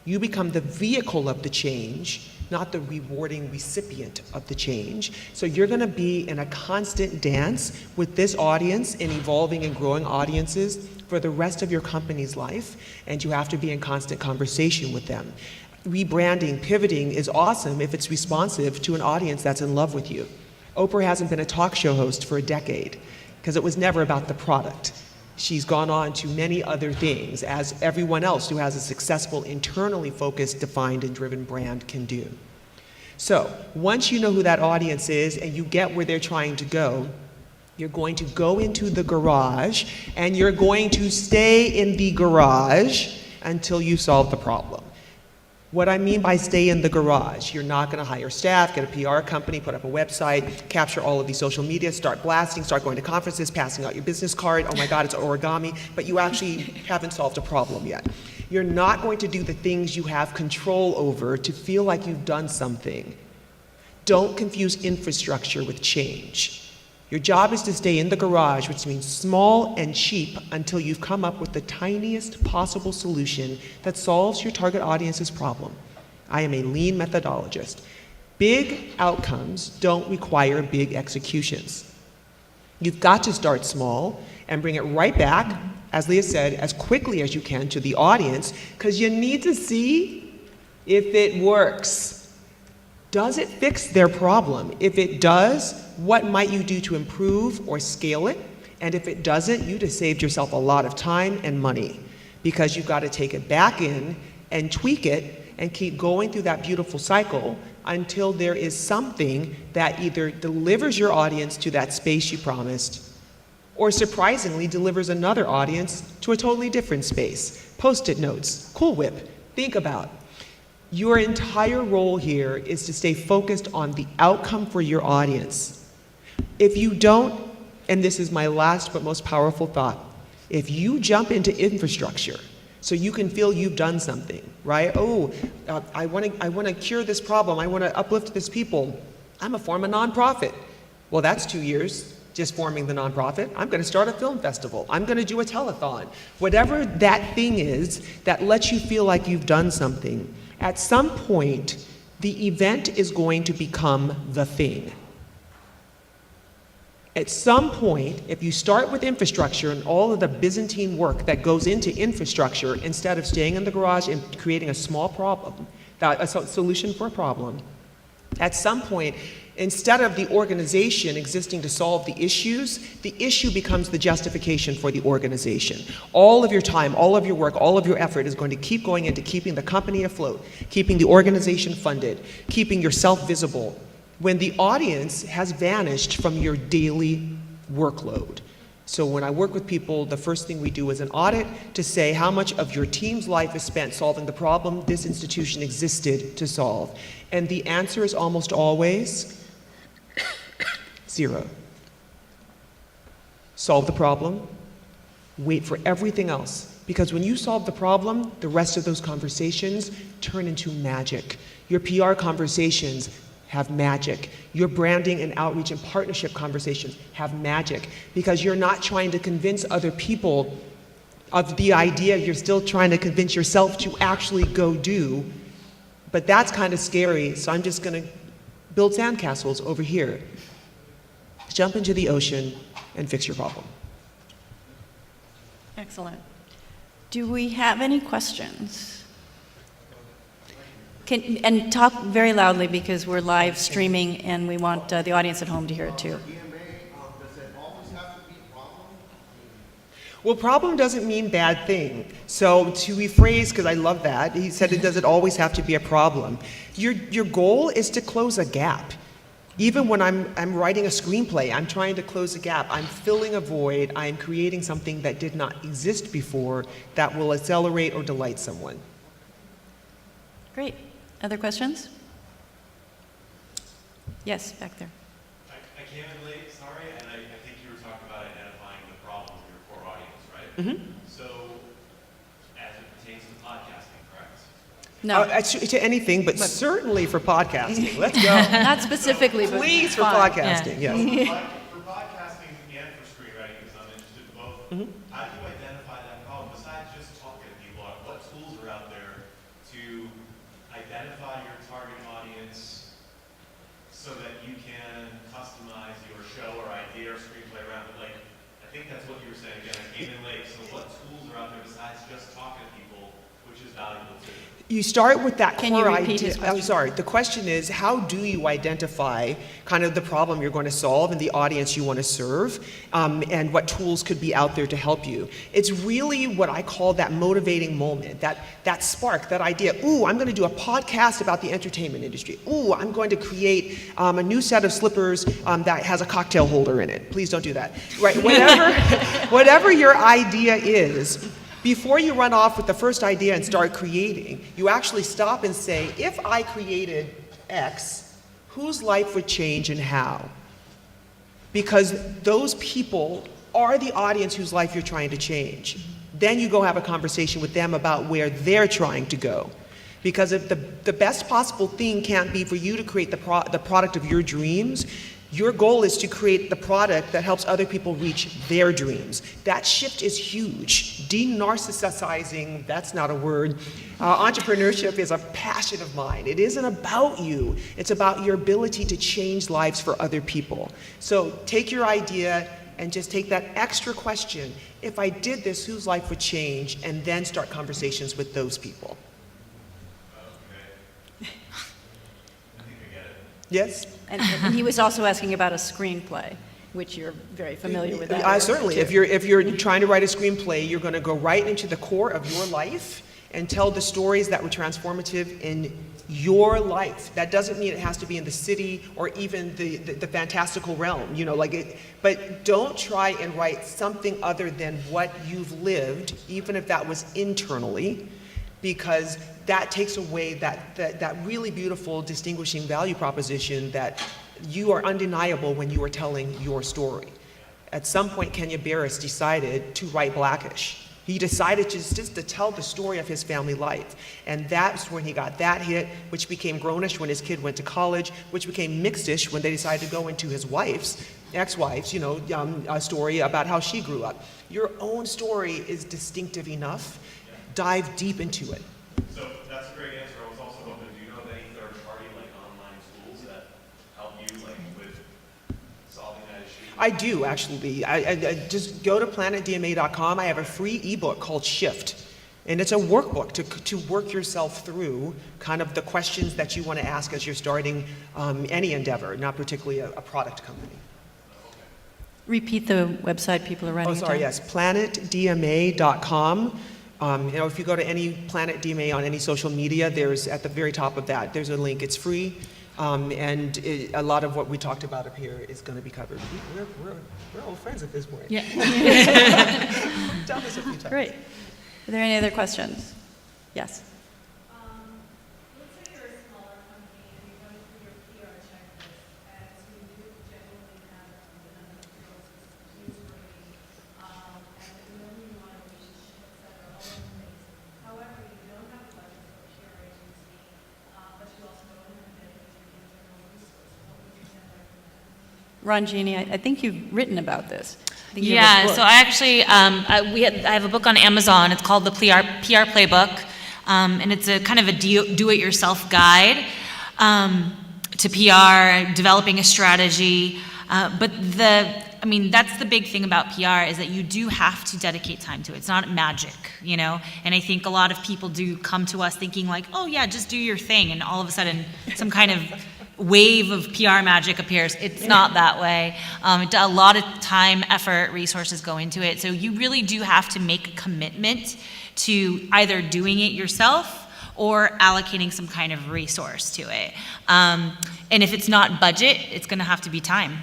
You become the vehicle of the change, not the rewarding recipient of the change. So you're going to be in a constant dance with this audience and evolving and growing audiences for the rest of your company's life, and you have to be in constant conversation with them. Rebranding, pivoting is awesome if it's responsive to an audience that's in love with you. Oprah hasn't been a talk show host for a decade because it was never about the product. She's gone on to many other things, as everyone else who has a successful, internally focused, defined, and driven brand can do. So once you know who that audience is and you get where they're trying to go, you're going to go into the garage and you're going to stay in the garage until you solve the problem. What I mean by stay in the garage, you're not going to hire staff, get a PR company, put up a website, capture all of these social media, start blasting, start going to conferences, passing out your business card. Oh my God, it's origami, but you actually haven't solved a problem yet. You're not going to do the things you have control over to feel like you've done something. Don't confuse infrastructure with change. Your job is to stay in the garage, which means small and cheap, until you've come up with the tiniest possible solution that solves your target audience's problem. I am a lean methodologist. Big outcomes don't require big executions. You've got to start small and bring it right back, as Leah said, as quickly as you can to the audience, because you need to see if it works. Does it fix their problem? If it does, what might you do to improve or scale it? And if it doesn't, you'd have saved yourself a lot of time and money, because you've got to take it back in and tweak it and keep going through that beautiful cycle until there is something that either delivers your audience to that space you promised, or surprisingly delivers another audience to a totally different space. Post-it notes, Cool Whip, think about. Your entire role here is to stay focused on the outcome for your audience. If you don't, and this is my last but most powerful thought, if you jump into infrastructure so you can feel you've done something, right? Oh, I want to cure this problem. I want to uplift this people. I'm going to form a nonprofit. Well, that's 2 years just forming the nonprofit. I'm going to start a film festival. I'm going to do a telethon. Whatever that thing is that lets you feel like you've done something, at some point, the event is going to become the thing. At some point, if you start with infrastructure and all of the Byzantine work that goes into infrastructure, instead of staying in the garage and creating a small problem, a solution for a problem, at some point, instead of the organization existing to solve the issue becomes the justification for the organization. All of your time, all of your work, all of your effort is going to keep going into keeping the company afloat, keeping the organization funded, keeping yourself visible, when the audience has vanished from your daily workload. So when I work with people, the first thing we do is an audit to say how much of your team's life is spent solving the problem this institution existed to solve. And the answer is almost always 0. Solve the problem, wait for everything else. Because when you solve the problem, the rest of those conversations turn into magic. Your PR conversations have magic. Your branding and outreach and partnership conversations have magic, because you're not trying to convince other people of the idea, you're still trying to convince yourself to actually go do. But that's kind of scary, so I'm just going to build sandcastles over here. Jump into the ocean and fix your problem. Excellent. Do we have any questions? And talk very loudly, because we're live streaming and we want the audience at home to hear it too. Well, problem doesn't mean bad thing. So to rephrase, because I love that, he said, does it always have to be a problem? Your goal is to close a gap. Even when I'm writing a screenplay, I'm trying to close a gap. I'm filling a void. I'm creating something that did not exist before that will accelerate or delight someone. Great. Other questions? Yes, back there. I came in late, sorry, and I think you were talking about identifying the problem of your core audience, right? Mm-hmm. So, as it pertains to podcasting, correct? No, To anything, but certainly for podcasting. Let's go. not specifically, but Please for fine. podcasting, yes. For podcasting and for screenwriting, because I'm interested in both, Mhm. how do you identify that problem? Besides just talking to people, what tools are out there to identify your target audience so that you can customize your show or idea or screenplay around it? Like, I think that's what you were saying again. I came in late, so what tools are out there besides just talking to people, which is valuable too? You start with that Can you core repeat idea. his I'm question? sorry. The question is, how do you identify kind of the problem you're going to solve and the audience you want to serve, and what tools could be out there to help you? It's really what I call that motivating moment, that spark, that idea. Ooh, I'm going to do a podcast about the entertainment industry. Ooh, I'm going to create a new set of slippers that has a cocktail holder in it. Please don't do that. Right? Whatever your idea is, before you run off with the first idea and start creating, you actually stop and say, if I created X, whose life would change and how? Because those people are the audience whose life you're trying to change. Then you go have a conversation with them about where they're trying to go. Because if the best possible thing can't be for you to create the product of your dreams, Your goal is to create the product that helps other people reach their dreams. That shift is huge. De-narcissizing, that's not a word. Entrepreneurship is a passion of mine. It isn't about you. It's about your ability to change lives for other people. So take your idea and just take that extra question. If I did this, whose life would change? And then start conversations with those people. Okay. I think I get it. Yes? And he was also asking about a screenplay, which you're very familiar with that. Certainly. too. If you're trying to write a screenplay, you're going to go right into the core of your life and tell the stories that were transformative in your life. That doesn't mean it has to be in the city or even the fantastical realm, but don't try and write something other than what you've lived, even if that was internally, because that takes away that really beautiful distinguishing value proposition that you are undeniable when you are telling your story. At some point, Kenya Barris decided to write Blackish. He decided just to tell the story of his family life. And that's when he got that hit, which became Grownish when his kid went to college, which became Mixedish when they decided to go into his ex-wife's, a story about how she grew up. Your own story is distinctive enough. Dive deep into it. So that's a great answer. I was also hoping, do you know of any third-party, online tools that help you, with solving that issue? I do, actually. I just go to planetdma.com. I have a free ebook called Shift. And it's a workbook to work yourself through kind of the questions that you want to ask as you're starting any endeavor, not particularly a product company. Repeat the website, people are writing it down. Yes, planetdma.com. If you go to any Planet DMA on any social media, there's at the very top of that, there's a link. It's free, and a lot of what we talked about up here is going to be covered. We're old friends at this point. Yeah. We've done this a few times. Great. Are there any other questions? Yes. Let's say you're a smaller company and you're going through your PR checklist, as you do generally have the number of girls newsworthy, and the million you want a relationship, et cetera, all those things. However, you don't have a budget for a PR agency, but you also don't have a dedicated internal resource. What would you then recommend? Ron Genie, I think you've written about this. I think you have a Yeah, book. so I actually, I have a book on Amazon. It's called the PR Playbook, and it's a kind of a do-it-yourself guide to PR, developing a strategy. But that's the big thing about PR is that you do have to dedicate time to it. It's not magic, And I think a lot of people do come to us thinking like, oh yeah, just do your thing, and all of a sudden some kind of wave of PR magic appears. It's not that way. A lot of time, effort, resources go into it. So you really do have to make a commitment to either doing it yourself or allocating some kind of resource to it. And if it's not budget, it's going to have to be time.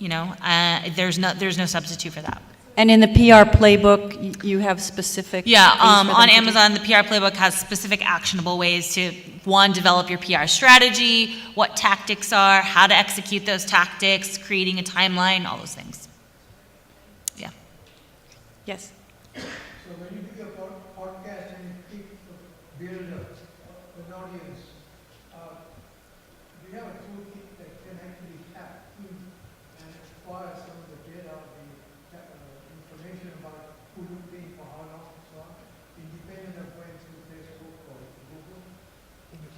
There's no substitute for that. And in the PR Playbook, you have specific Yeah, things for them on to do? Amazon, the PR Playbook has specific actionable ways to, one, develop your PR strategy, what tactics are, how to execute those tactics, creating a timeline, all those things. Yeah. Yes. So when you do your podcast and you keep build an audience, do you have a toolkit that can actually tap in and acquire some of the data, the information about who you've been for how long and so on, independent of going through Facebook or Google?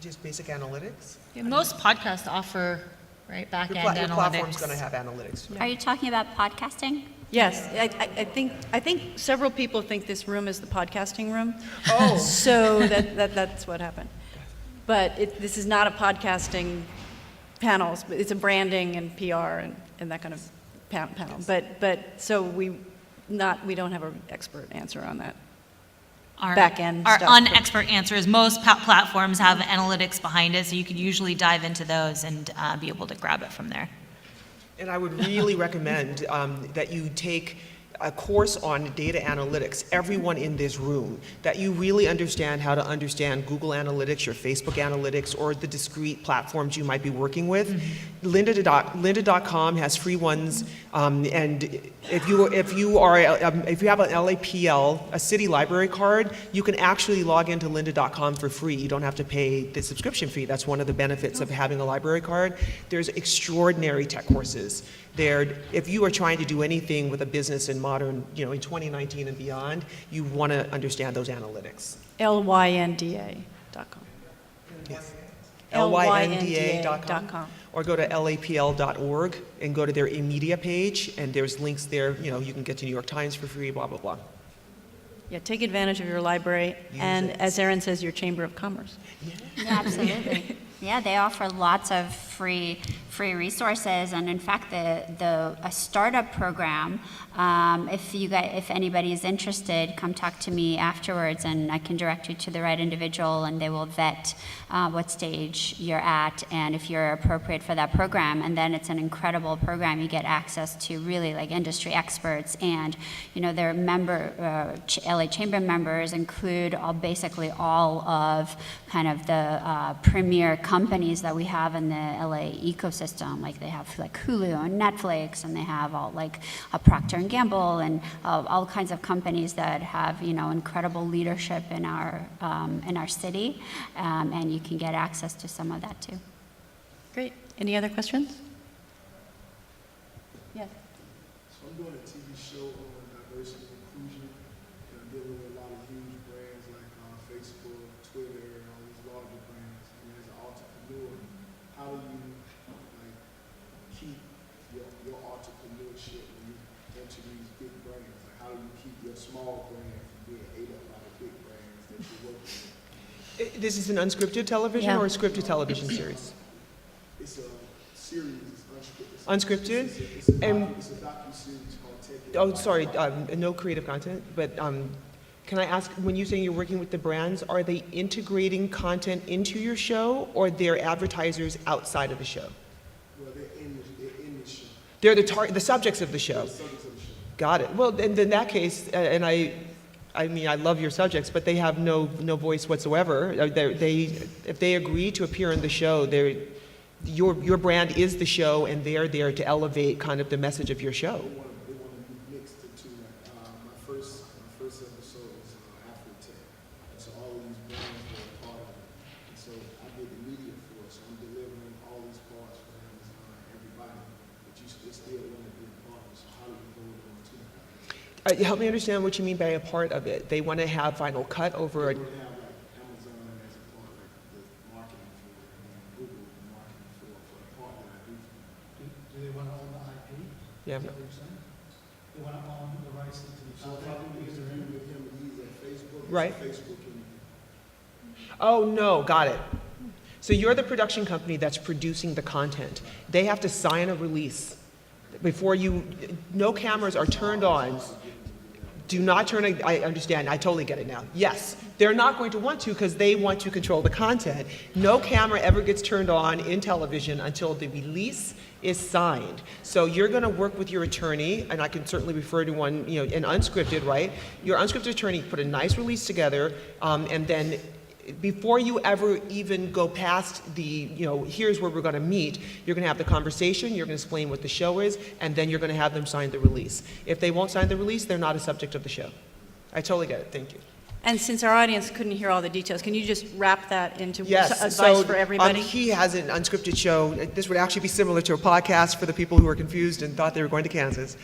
Just basic analytics. Most podcasts offer, right, back-end Your platform's analytics. going to have analytics. Are you talking about podcasting? Yes, I think several people think this room is the podcasting room. Oh. So that's what happened. But this is not a podcasting panel, it's a branding and PR and that kind of panel. But so we don't have an expert answer on that. Our Back-end Our stuff. unexpert answer is most platforms have analytics behind it, so you could usually dive into those and be able to grab it from there. And I would really recommend that you take a course on data analytics, everyone in this room, that you really understand how to understand Google Analytics, your Facebook Analytics, or the discrete platforms you might be working with. Lynda.com has free ones, and if you have an LAPL, a city library card, you can actually log into lynda.com for free. You don't have to pay the subscription fee. That's one of the benefits of having a library card. There's extraordinary tech courses there. If you are trying to do anything with a business in modern, in 2019 and beyond, you want to understand those analytics. LYNDA.com. Yes. LYNDA.com. Or go to lapl.org and go to their eMedia page, and there's links there. You can get to New York Times for free, blah, blah, blah. Yeah, take advantage of your library, and as Erin says, your Chamber of Commerce. Yeah, absolutely. Yeah, they offer lots of free resources, and in fact, a startup program. If anybody is interested, come talk to me afterwards, and I can direct you to the right individual, and they will vet what stage you're at and if you're appropriate for that program. And then it's an incredible program. You get access to really like industry experts, and their LA Chamber members include basically all of kind of the premier companies that we have in the LA ecosystem. Like they have like Hulu and Netflix, and they have all like Procter & Gamble and all kinds of companies that have incredible leadership in our city, and you can get access to some of that too. Great. Any other questions? Yes. So I'm doing a TV show on diversity and inclusion, and I'm dealing with a lot of huge brands like Facebook, Twitter, all these larger brands. And as an entrepreneur, how do you keep your entrepreneurship when you enter these big brands? Like how do you keep your small brand from being ate up by the big brands that you're working with? This is an unscripted television or a scripted television series? It's a series. It's Unscripted? It's a And docu-series called Take It. oh, sorry, no creative content, but can I ask, when you say you're working with the brands, are they integrating content into your show, or they're advertisers outside of the show? Well, they're in the show. They're the subjects of the show. The subjects of the show. Got it. Well, then in that case, and I mean, I love your subjects, but they have no voice whatsoever. If they agree to appear in the show, your brand is the show, and they're there to elevate kind of the message of your show. They want to be mixed into my first episode was Afrotech, and so all of these brands were a part of it. And so I did the media for it, so I'm delivering all these parts for Amazon, everybody, but you still want to be a part of it. So how do you hold on to that? Help me understand what you mean by a part of it. They want to have Final Cut over. They want to have like Amazon as a part, like the marketing for it, and Google marketing for the part that I do. Do they want to own the IP? Yeah. Is that what you're saying? They want to own the rights to the So if I do the interview with him and he's at Facebook, Right. Facebook can. Oh, no, got it. So you're the production company that's producing the content. They have to sign a release before no cameras are turned on. Do not turn, I understand, I totally get it now. Yes, they're not going to want to because they want to control the content. No camera ever gets turned on in television until the release is signed. So you're going to work with your attorney, and I can certainly refer to one, an unscripted, right? Your unscripted attorney put a nice release together, and then before you ever even go past here's where we're going to meet, you're going to have the conversation, you're going to explain what the show is, and then you're going to have them sign the release. If they won't sign the release, they're not a subject of the show. I totally get it. Thank you. And since our audience couldn't hear all the details, can you just wrap that into Yes, advice so for everybody? he has an unscripted show. This would actually be similar to a podcast for the people who are confused and thought they were going to Kansas.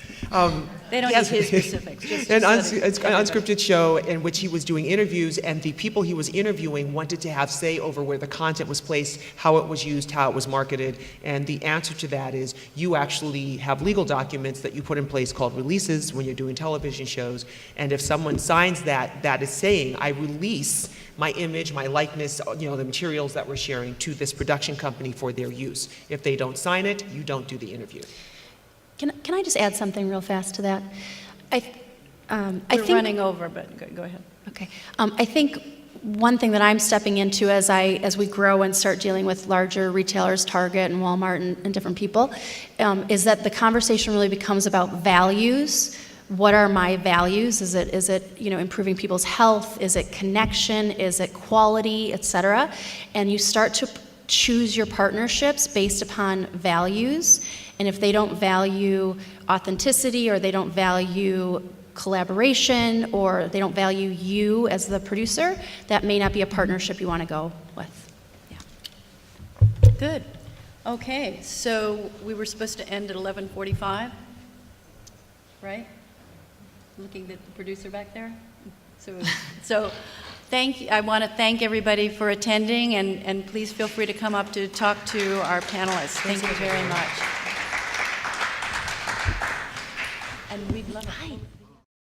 They don't he has- need his specifics, just an so that it's an unscripted show in which he was doing interviews, and the people he was interviewing wanted to have say over where the content was placed, how it was used, how it was marketed, and the answer to that is you actually have legal documents that you put in place called releases when you're doing television shows, and if someone signs that, that is saying, I release my image, my likeness, the materials that we're sharing to this production company for their use. If they don't sign it, you don't do the interview. Can I just add something real fast to that? I We're think, running over, but go ahead. Okay. I think one thing that I'm stepping into as we grow and start dealing with larger retailers, Target and Walmart and different people, is that the conversation really becomes about values what are my values? Is it improving people's health? Is it connection? Is it quality, et cetera? And you start to choose your partnerships based upon values. And if they don't value authenticity, or they don't value collaboration, or they don't value you as the producer, that may not be a partnership you want to go with. Good. Okay, so we were supposed to end at 11:45, right? Looking at the producer back there. So I want to thank everybody for attending, and please feel free to come up to talk to our panelists. Thank you very much. And we'd love it.